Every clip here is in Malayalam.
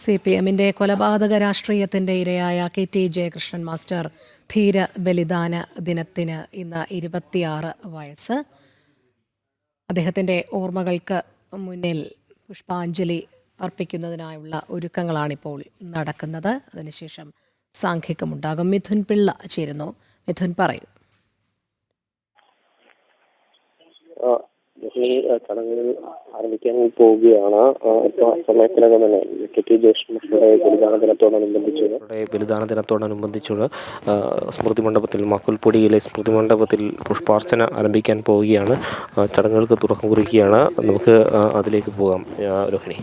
CPM-ന്റെ കൊലപാതക രാഷ്ട്രീയത്തിന്റെ ഇരയായ KT ജയകൃഷ്ണൻ മാസ്റ്റർ ധീര ബലിദാന ദിനത്തിന് ഇന്ന് 26 വയസ്സ്. അദ്ദേഹത്തിന്റെ ഓർമ്മകൾക്ക് മുന്നിൽ പുഷ്പാഞ്ജലി അർപ്പിക്കുന്നതിനായുള്ള ഒരുക്കങ്ങളാണിപ്പോൾ നടക്കുന്നത്. അതിനുശേഷം സാംഘികമുണ്ടാകും. മിഥുൻ പിള്ള ചേരുന്നു. മിഥുൻ, പറയൂ. ചടങ്ങുകൾ ആരംഭിക്കാൻ പോവുകയാണ്. സമയത്തിനകം തന്നെ KT ജയകൃഷ്ണന്റെ ബലിദാന ദിനത്തോടനുബന്ധിച്ചുള്ള സ്മൃതി മണ്ഡപത്തിൽ, മക്കുൽപ്പൊടിയിലെ സ്മൃതി മണ്ഡപത്തിൽ പുഷ്പാർച്ചന ആരംഭിക്കാൻ പോവുകയാണ്. ചടങ്ങുകൾക്ക് തുടക്കം കുറിക്കുകയാണ്. നമുക്ക് അതിലേക്ക് പോകാം. രോഹിണി.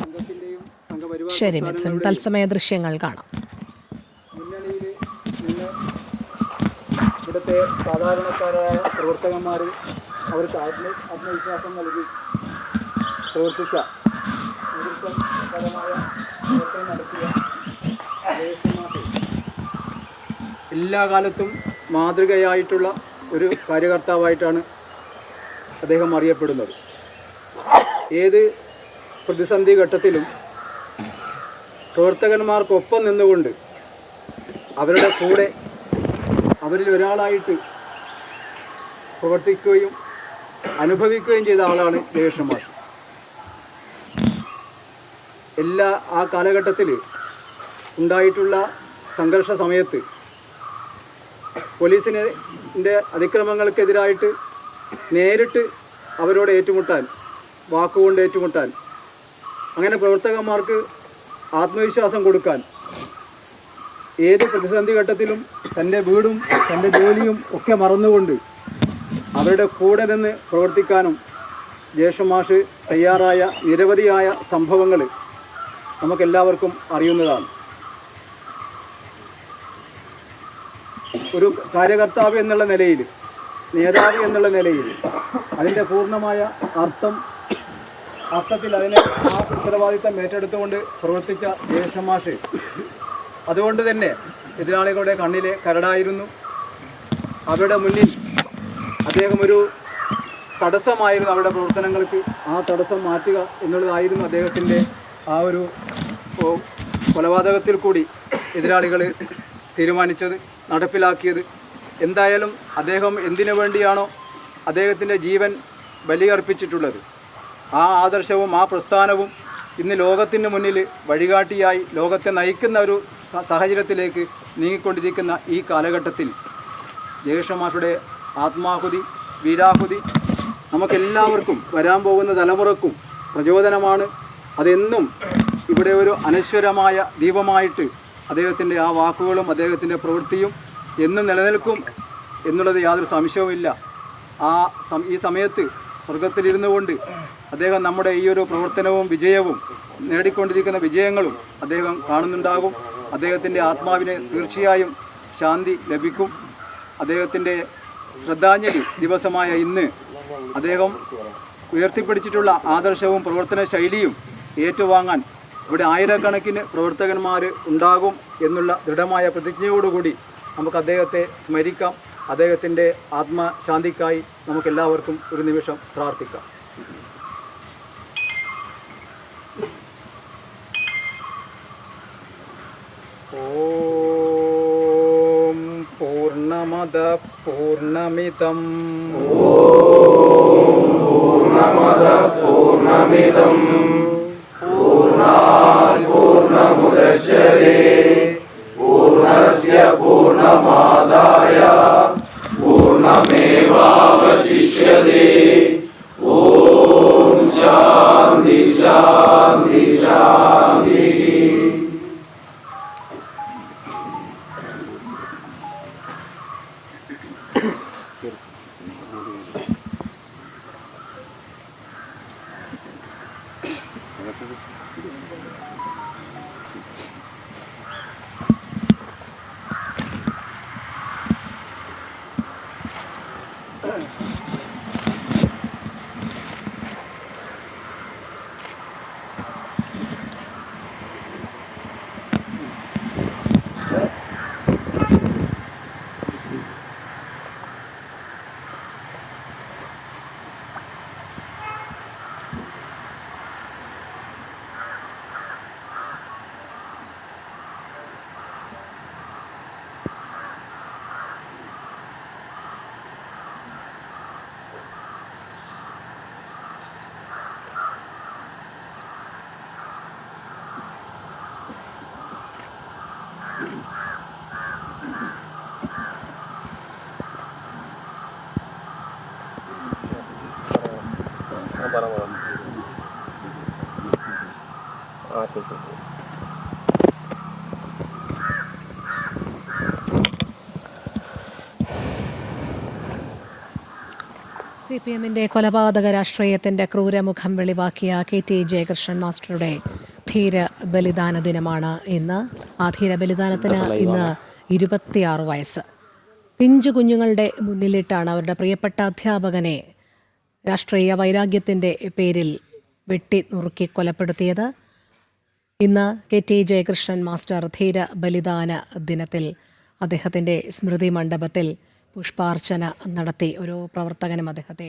ശരി മിഥുൻ, തത്സമയ ദൃശ്യങ്ങൾ കാണാം. ഇവിടുത്തെ സാധാരണക്കാരായ പ്രവർത്തകന്മാർ അവർക്ക് ആത്മവിശ്വാസം നൽകി പ്രവർത്തിച്ച നേതൃത്വപരമായ പ്രവർത്തനം നടത്തിയ എല്ലാ കാലത്തും മാതൃകയായിട്ടുള്ള ഒരു കാര്യകർത്താവായിട്ടാണ് അദ്ദേഹം അറിയപ്പെടുന്നത്. ഏത് പ്രതിസന്ധി ഘട്ടത്തിലും പ്രവർത്തകന്മാർക്കൊപ്പം നിന്നുകൊണ്ട് അവരുടെ കൂടെ അവരിൽ ഒരാളായിട്ട് പ്രവർത്തിക്കുകയും അനുഭവിക്കുകയും ചെയ്ത ആളാണ് ജയകൃഷ്ണൻ മാഷ്. ആ കാലഘട്ടത്തിൽ ഉണ്ടായിട്ടുള്ള സംഘർഷ സമയത്ത് പോലീസിൻ്റെ അതിക്രമങ്ങൾക്കെതിരായിട്ട് നേരിട്ട് അവരോട് ഏറ്റുമുട്ടാൻ, വാക്കുകൊണ്ട് ഏറ്റുമുട്ടാൻ, അങ്ങനെ പ്രവർത്തകന്മാർക്ക് ആത്മവിശ്വാസം കൊടുക്കാൻ, ഏത് പ്രതിസന്ധി ഘട്ടത്തിലും തൻ്റെ വീടും തൻ്റെ ജോലിയും ഒക്കെ മറന്നുകൊണ്ട് അവരുടെ കൂടെ നിന്ന് പ്രവർത്തിക്കാനും ജയകൃഷ്ണൻ മാഷ് തയ്യാറായ നിരവധിയായ സംഭവങ്ങൾ നമുക്കെല്ലാവർക്കും അറിയുന്നതാണ്. ഒരു കാര്യകർത്താവ് എന്നുള്ള നിലയിൽ, നേതാവ് എന്നുള്ള നിലയിൽ അതിൻ്റെ പൂർണ്ണമായ അർത്ഥത്തിൽ അതിനെ ആ ഉത്തരവാദിത്തം ഏറ്റെടുത്തുകൊണ്ട് പ്രവർത്തിച്ച ജയകൃഷ്ണൻ മാഷ് അതുകൊണ്ട് തന്നെ എതിരാളികളുടെ കണ്ണിലെ കരടായിരുന്നു. അവരുടെ മുന്നിൽ അദ്ദേഹം ഒരു തടസ്സമായിരുന്നു. അവരുടെ പ്രവർത്തനങ്ങൾക്ക് ആ തടസ്സം മാറ്റുക എന്നുള്ളതായിരുന്നു അദ്ദേഹത്തിൻ്റെ ആ ഒരു കൊലപാതകത്തിൽ കൂടി എതിരാളികൾ തീരുമാനിച്ചത്, നടപ്പിലാക്കിയത്. എന്തായാലും അദ്ദേഹം എന്തിനു വേണ്ടിയാണോ അദ്ദേഹത്തിൻ്റെ ജീവൻ ബലിയർപ്പിച്ചിട്ടുള്ളത്, ആ ആദർശവും ആ പ്രസ്ഥാനവും ഇന്ന് ലോകത്തിന് മുന്നിൽ വഴികാട്ടിയായി ലോകത്തെ നയിക്കുന്ന ഒരു സാഹചര്യത്തിലേക്ക് നീങ്ങിക്കൊണ്ടിരിക്കുന്ന ഈ കാലഘട്ടത്തിൽ ജയകൃഷ്ണൻ മാഷുടെ ആത്മാഹുതി, വീരാഹുതി നമുക്കെല്ലാവർക്കും, വരാൻ പോകുന്ന തലമുറക്കും പ്രചോദനമാണ്. അതെന്നും ഇവിടെ ഒരു അനശ്വരമായ ദീപമായിട്ട് അദ്ദേഹത്തിൻ്റെ ആ വാക്കുകളും അദ്ദേഹത്തിൻ്റെ പ്രവൃത്തിയും എന്നും നിലനിൽക്കും എന്നുള്ളത് യാതൊരു സംശയവുമില്ല. ഈ സമയത്ത് സ്വർഗത്തിലിരുന്നു കൊണ്ട് അദ്ദേഹം നമ്മുടെ ഈ ഒരു പ്രവർത്തനവും വിജയവും നേടിക്കൊണ്ടിരിക്കുന്ന വിജയങ്ങളും അദ്ദേഹം കാണുന്നുണ്ടാകും. അദ്ദേഹത്തിൻ്റെ ആത്മാവിന് തീർച്ചയായും ശാന്തി ലഭിക്കും. അദ്ദേഹത്തിൻ്റെ ശ്രദ്ധാഞ്ജലി ദിവസമായ ഇന്ന് അദ്ദേഹം ഉയർത്തിപ്പിടിച്ചിട്ടുള്ള ആദർശവും പ്രവർത്തന ശൈലിയും ഏറ്റുവാങ്ങാൻ ഇവിടെ ആയിരക്കണക്കിന് പ്രവർത്തകന്മാർ ഉണ്ടാകും എന്നുള്ള ദൃഢമായ പ്രതിജ്ഞയോടുകൂടി നമുക്ക് അദ്ദേഹത്തെ സ്മരിക്കാം. അദ്ദേഹത്തിൻ്റെ ആത്മശാന്തിക്കായി നമുക്കെല്ലാവർക്കും ഒരു നിമിഷം പ്രാർത്ഥിക്കാം. ഓം പൂർണ്ണമദ പൂർണ്ണമിദം പൂർണ്ണാത് പൂർണ്ണമുദച്യതേ പൂർണ്ണസ്യ പൂർണ്ണമാദായ പൂർണ്ണമേവാവശിഷ്യതേ. ഓം ശാന്തി ശാന്തി ശാന്തി. CPM-ന്റെ കൊലപാതക രാഷ്ട്രീയത്തിന്റെ ക്രൂരമുഖം വെളിവാക്കിയ KT ജയകൃഷ്ണൻ മാസ്റ്ററുടെ ധീര ബലിദാന ദിനമാണ് ഇന്ന്. ആ ധീര ബലിദാനത്തിന് ഇന്ന് 26 വയസ്സ്. പിഞ്ചു കുഞ്ഞുങ്ങളുടെ മുന്നിലിട്ടാണ് അവരുടെ പ്രിയപ്പെട്ട അധ്യാപകനെ രാഷ്ട്രീയ വൈരാഗ്യത്തിന്റെ പേരിൽ വെട്ടി നുറുക്കി കൊലപ്പെടുത്തിയത്. ഇന്ന് KT ജയകൃഷ്ണൻ മാസ്റ്റർ ധീര ബലിദാന ദിനത്തിൽ അദ്ദേഹത്തിൻ്റെ സ്മൃതി മണ്ഡപത്തിൽ പുഷ്പാർച്ചന നടത്തി. ഓരോ പ്രവർത്തകനും അദ്ദേഹത്തെ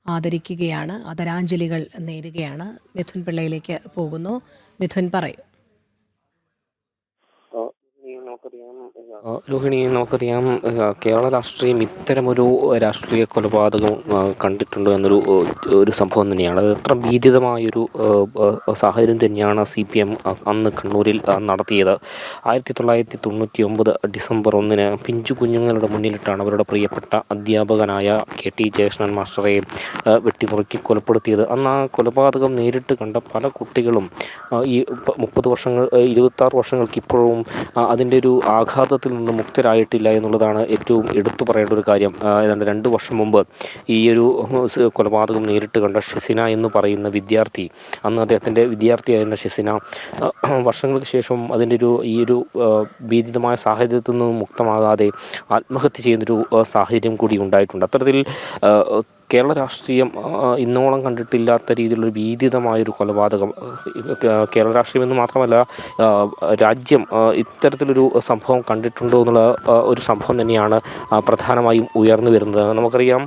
ആദരിക്കുകയാണ്, ആദരാഞ്ജലികൾ നേരുകയാണ്. മിഥുൻ പിള്ളയിലേക്ക് പോകുന്നു. മിഥുൻ പറയൂ. രോഹിണി, നമുക്കറിയാം കേരള രാഷ്ട്രീയം ഇത്തരമൊരു രാഷ്ട്രീയ കൊലപാതകം കണ്ടിട്ടുണ്ട് ഒരു സംഭവം തന്നെയാണ്. അത് അത്ര ഭീതിതമായൊരു സാഹചര്യം തന്നെയാണ് CPM അന്ന് കണ്ണൂരിൽ നടത്തിയത്. 1999 ഡിസംബർ 1 പിഞ്ചു കുഞ്ഞുങ്ങളുടെ മുന്നിലിട്ടാണ് അവരുടെ പ്രിയപ്പെട്ട അധ്യാപകനായ KT ജയകൃഷ്ണൻ മാസ്റ്ററെ വെട്ടിമുറുക്കി കൊലപ്പെടുത്തിയത്. അന്ന് ആ കൊലപാതകം നേരിട്ട് കണ്ട പല കുട്ടികളും ഈ 26 വർഷങ്ങൾക്ക് ഇപ്പോഴും അതിൻ്റെ ഒരു ആഘാതത്തിൽ നിന്ന് മുക്തരായിട്ടില്ല എന്നുള്ളതാണ് ഏറ്റവും എടുത്തു പറയേണ്ട ഒരു കാര്യം. ഏതാണ്ട് 2 വർഷം മുമ്പ് ഈ ഒരു കൊലപാതകം നേരിട്ട് കണ്ട ഷെസിന എന്ന് പറയുന്ന വിദ്യാർത്ഥി, അന്ന് അദ്ദേഹത്തിൻ്റെ വിദ്യാർത്ഥിയായിരുന്ന ഷെസിന വർഷങ്ങൾക്ക് ശേഷം അതിൻ്റെ ഈ ഒരു ഭീതിതമായ സാഹചര്യത്തിൽ നിന്ന് മുക്തമാകാതെ ആത്മഹത്യ ചെയ്യുന്നൊരു സാഹചര്യം കൂടി ഉണ്ടായിട്ടുണ്ട്. അത്തരത്തിൽ കേരള രാഷ്ട്രീയം ഇന്നോളം കണ്ടിട്ടില്ലാത്ത രീതിയിലുള്ളൊരു ഭീതിതമായൊരു കൊലപാതകം കേരള രാഷ്ട്രീയം എന്ന് മാത്രമല്ല രാജ്യം ഇത്തരത്തിലൊരു സംഭവം കണ്ടിട്ടുണ്ടോ എന്നുള്ള ഒരു സംഭവം തന്നെയാണ് പ്രധാനമായും ഉയർന്നു വരുന്നത്. നമുക്കറിയാം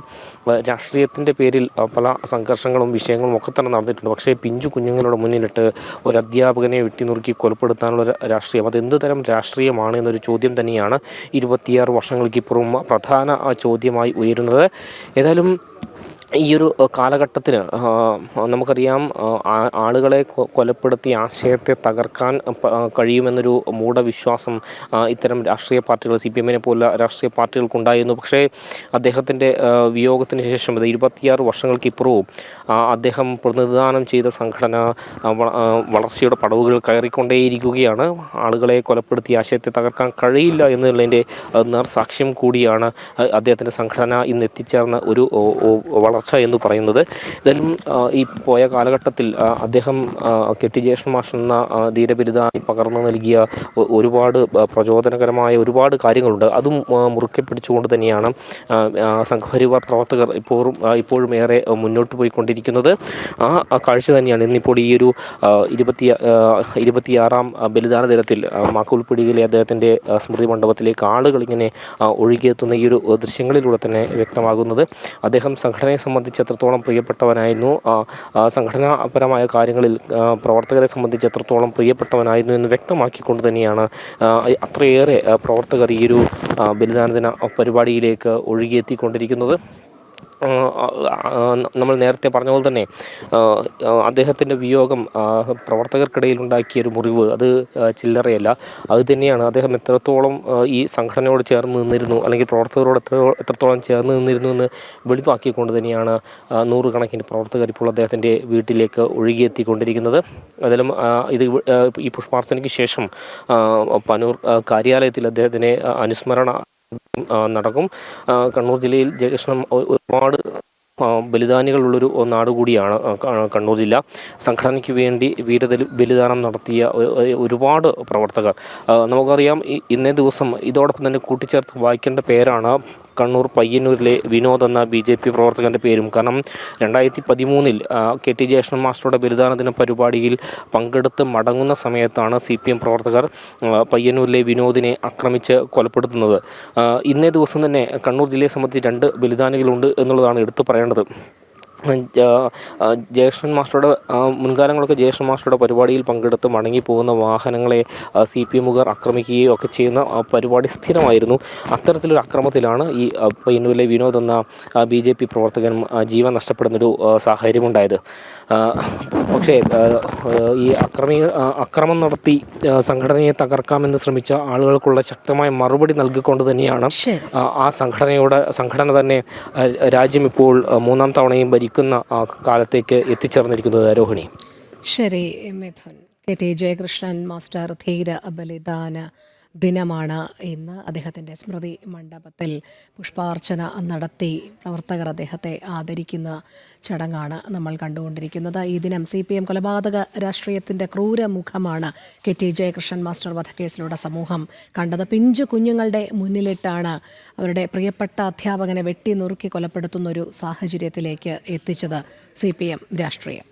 രാഷ്ട്രീയത്തിൻ്റെ പേരിൽ പല സംഘർഷങ്ങളും വിഷയങ്ങളും ഒക്കെ തന്നെ നടന്നിട്ടുണ്ട്. പക്ഷേ പിഞ്ചു കുഞ്ഞുങ്ങളുടെ മുന്നിലിട്ട് ഒരു അധ്യാപകനെ വെട്ടിനുറുക്കി കൊലപ്പെടുത്താനുള്ള രാഷ്ട്രീയം, അതെന്ത് തരം രാഷ്ട്രീയമാണ് എന്നൊരു ചോദ്യം തന്നെയാണ് 26 വർഷങ്ങൾക്കിപ്പുറം പ്രധാന ചോദ്യമായി ഉയരുന്നത്. ഏതായാലും ഈ ഒരു കാലഘട്ടത്തിന് നമുക്കറിയാം ആളുകളെ കൊലപ്പെടുത്തി ആശയത്തെ തകർക്കാൻ കഴിയുമെന്നൊരു മൂഢവിശ്വാസം ഇത്തരം രാഷ്ട്രീയ പാർട്ടികൾ, CPM-നെ പോലുള്ള രാഷ്ട്രീയ പാർട്ടികൾക്കുണ്ടായിരുന്നു. പക്ഷേ അദ്ദേഹത്തിൻ്റെ വിയോഗത്തിന് ശേഷം 26 വർഷങ്ങൾക്കിപ്പുറവും അദ്ദേഹം പ്രതിനിധാനം ചെയ്ത സംഘടന വളർച്ചയുടെ പടവുകൾ കയറിക്കൊണ്ടേയിരിക്കുകയാണ്. ആളുകളെ കൊലപ്പെടുത്തി ആശയത്തെ തകർക്കാൻ കഴിയില്ല എന്നുള്ളതിൻ്റെ നേർസാക്ഷ്യം കൂടിയാണ് അദ്ദേഹത്തിൻ്റെ സംഘടന ഇന്ന് എത്തിച്ചേർന്ന ഒരു വളർച്ച എന്ന് പറയുന്നത്. എന്തായാലും ഈ പോയ കാലഘട്ടത്തിൽ അദ്ദേഹം KT ജയകൃഷ്ണൻ മാസ്റ്റർ എന്ന ധീരബലിദാനി പകർന്നു നൽകിയ ഒരുപാട് പ്രചോദനകരമായ ഒരുപാട് കാര്യങ്ങളുണ്ട്. അതും മുറുക്കെ പിടിച്ചുകൊണ്ട് തന്നെയാണ് സംഘപരിവാർ പ്രവർത്തകർ ഇപ്പോഴും ഏറെ മുന്നോട്ട് പോയിക്കൊണ്ടിരിക്കുന്നത്. ആ കാഴ്ച തന്നെയാണ് ഇന്നിപ്പോൾ ഈ ഒരു 26ാം ബലിദാന ദിനത്തിൽ മാക്കൂൽപ്പടിയിലെ അദ്ദേഹത്തിൻ്റെ സ്മൃതി മണ്ഡപത്തിലേക്ക് ആളുകൾ ഇങ്ങനെ ഒഴുകിയെത്തുന്ന ഈ ഒരു ദൃശ്യങ്ങളിലൂടെ തന്നെ വ്യക്തമാകുന്നത്. അദ്ദേഹം സംഘടനയെ സംബന്ധിച്ച് എത്രത്തോളം പ്രിയപ്പെട്ടവനായിരുന്നു, സംഘടനാപരമായ കാര്യങ്ങളിൽ പ്രവർത്തകരെ സംബന്ധിച്ച് എത്രത്തോളം പ്രിയപ്പെട്ടവനായിരുന്നു എന്ന് വ്യക്തമാക്കിക്കൊണ്ട് തന്നെയാണ് അത്രയേറെ പ്രവർത്തകർ ഈ ഒരു ബലിദാന ദിന പരിപാടിയിലേക്ക് ഒഴുകിയെത്തിക്കൊണ്ടിരിക്കുന്നത്. നമ്മൾ നേരത്തെ പറഞ്ഞ പോലെ തന്നെ അദ്ദേഹത്തിൻ്റെ വിയോഗം പ്രവർത്തകർക്കിടയിൽ ഉണ്ടാക്കിയൊരു മുറിവ് അത് ചില്ലറയല്ല. അത് തന്നെയാണ് അദ്ദേഹം എത്രത്തോളം ഈ സംഘടനയോട് ചേർന്ന് നിന്നിരുന്നു, അല്ലെങ്കിൽ പ്രവർത്തകരോട് എത്രത്തോളം ചേർന്ന് നിന്നിരുന്നു എന്ന് വെളിവാക്കിക്കൊണ്ട് തന്നെയാണ് നൂറുകണക്കിന് പ്രവർത്തകർ ഇപ്പോൾ അദ്ദേഹത്തിൻ്റെ വീട്ടിലേക്ക് ഒഴുകിയെത്തിക്കൊണ്ടിരിക്കുന്നത്. അതിലും ഇത് ഈ പുഷ്പാർച്ചനയ്ക്ക് ശേഷം പനൂർ കാര്യാലയത്തിൽ അദ്ദേഹത്തിന് അനുസ്മരണ നടക്കും. കണ്ണൂർ ജില്ലയിൽ ജയകൃഷ്ണൻ ഒരുപാട് ബലിദാനികളുള്ളൊരു നാട് കൂടിയാണ് കണ്ണൂർ ജില്ല. സംഘടനയ്ക്ക് വേണ്ടി ബലിദാനം നടത്തിയ ഒരുപാട് പ്രവർത്തകർ നമുക്കറിയാം. ഇന്നേ ദിവസം ഇതോടൊപ്പം തന്നെ കൂട്ടിച്ചേർത്ത് വായിക്കേണ്ട പേരാണ് കണ്ണൂർ പയ്യന്നൂരിലെ വിനോദ് എന്ന BJP പ്രവർത്തകൻ്റെ പേരും. കാരണം 2013 KT ജയകൃഷ്ണൻ മാസ്റ്ററുടെ ബലിദാന ദിന പരിപാടിയിൽ പങ്കെടുത്ത് മടങ്ങുന്ന സമയത്താണ് CPM പ്രവർത്തകർ പയ്യന്നൂരിലെ വിനോദിനെ ആക്രമിച്ച് കൊലപ്പെടുത്തുന്നത്. ഇന്നേ ദിവസം തന്നെ കണ്ണൂർ ജില്ലയെ സംബന്ധിച്ച് 2 ബലിദാനികളുണ്ട് എന്നുള്ളതാണ് എടുത്തു പറയേണ്ടത്. ജയകൃഷ്ണൻ മാസ്റ്ററുടെ മുൻകാലങ്ങളൊക്കെ ജയകൃഷ്ണൻ മാസ്റ്ററുടെ പരിപാടിയിൽ പങ്കെടുത്ത് മടങ്ങിപ്പോകുന്ന വാഹനങ്ങളെ CPM-കാർ ആക്രമിക്കുകയോ ഒക്കെ ചെയ്യുന്ന പരിപാടി സ്ഥിരമായിരുന്നു. അത്തരത്തിലൊരു അക്രമത്തിലാണ് ഈ പയ്യന്നൂരിലെ വിനോദ് എന്ന BJP പ്രവർത്തകൻ ജീവൻ നഷ്ടപ്പെടുന്നൊരു സാഹചര്യമുണ്ടായത്. പക്ഷേ ഈ അക്രമം നടത്തി സംഘടനയെ തകർക്കാമെന്ന് ശ്രമിച്ച ആളുകൾക്കുള്ള ശക്തമായ മറുപടി നൽകിക്കൊണ്ട് തന്നെയാണ് ആ സംഘടന തന്നെ രാജ്യം ഇപ്പോൾ 3ാം തവണയും ഭരിക്കുന്ന കാലത്തേക്ക് എത്തിച്ചേർന്നിരിക്കുന്നത്. രോഹിണി. ശരി മിഥുൻ. KT ജയകൃഷ്ണൻ മാസ്റ്റർ ധീര ബലിദാന ദിനമാണ് ഇന്ന്. അദ്ദേഹത്തിൻ്റെ സ്മൃതി മണ്ഡപത്തിൽ പുഷ്പാർച്ചന നടത്തി പ്രവർത്തകർ അദ്ദേഹത്തെ ആദരിക്കുന്ന ചടങ്ങാണ് നമ്മൾ കണ്ടുകൊണ്ടിരിക്കുന്നത്. ഈ ദിനം CPM കൊലപാതക രാഷ്ട്രീയത്തിൻ്റെ ക്രൂരമുഖമാണ് KT ജയകൃഷ്ണൻ മാസ്റ്റർ വധക്കേസിലൂടെ സമൂഹം കണ്ടത്. പിഞ്ചു കുഞ്ഞുങ്ങളുടെ മുന്നിലിട്ടാണ് അവരുടെ പ്രിയപ്പെട്ട അധ്യാപകനെ വെട്ടി നുറുക്കി കൊലപ്പെടുത്തുന്ന ഒരു സാഹചര്യത്തിലേക്ക് എത്തിച്ചത് CPM രാഷ്ട്രീയം.